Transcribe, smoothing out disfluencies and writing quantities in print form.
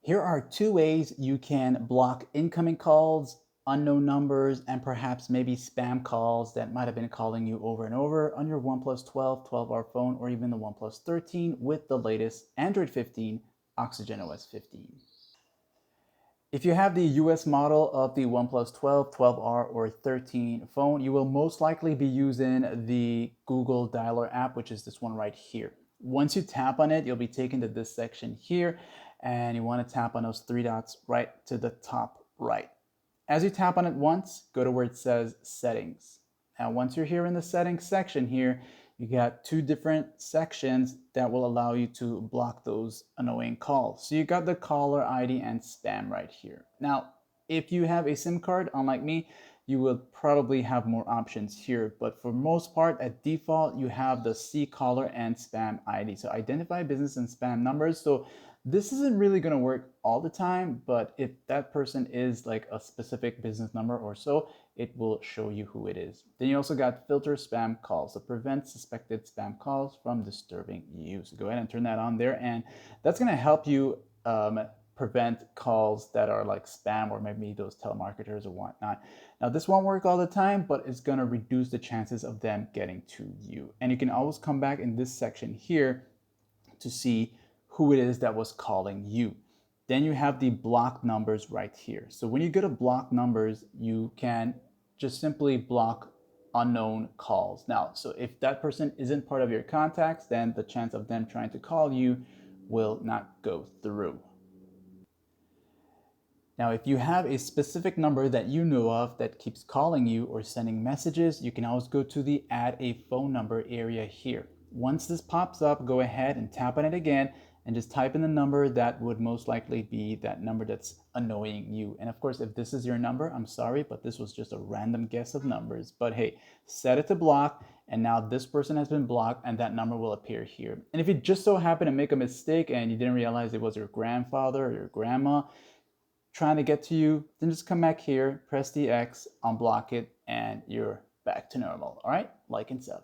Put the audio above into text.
Here are two ways you can block incoming calls, unknown numbers, and perhaps maybe spam calls that might have been calling you over and over on your OnePlus 12, 12R phone, or even the OnePlus 13 with the latest Android 15, Oxygen OS 15. If you have the US model of the OnePlus 12, 12R, or 13 phone, you will most likely be using the Google Dialer app, which is this one right here. Once you tap on it, you'll be taken to this section here, and you want to tap on those three dots right to the top right. As you tap on it once, go to where it says Settings. Now, once you're here in the Settings section here, you got two different sections that will allow you to block those annoying calls. So you got the caller ID and spam right here. Now, if you have a SIM card, unlike me, you will probably have more options here. But for most part, at default, you have the C caller and spam ID. So identify business and spam numbers. So this isn't really going to work all the time, but if that person is like a specific business number or so, it will show you who it is. Then you also got filter spam calls, so prevent suspected spam calls from disturbing you. So go ahead and turn that on there, and that's going to help you prevent calls that are like spam or maybe those telemarketers or whatnot. Now, this won't work all the time, but it's going to reduce the chances of them getting to you. And you can always come back in this section here to see who it is that was calling you. Then you have the block numbers right here. So when you go to block numbers, you can just simply block unknown calls. Now, so if that person isn't part of your contacts, then the chance of them trying to call you will not go through. Now, if you have a specific number that you know of that keeps calling you or sending messages, you can always go to the add a phone number area here. Once this pops up, go ahead and tap on it again and just type in the number that would most likely be that number that's annoying you. And of course, if this is your number, I'm sorry, but this was just a random guess of numbers. But hey, set it to block, and now this person has been blocked and that number will appear here. And if you just so happen to make a mistake and you didn't realize it was your grandfather or your grandma trying to get to you, then just come back here, press the X, unblock it, and you're back to normal. All right, like and sub.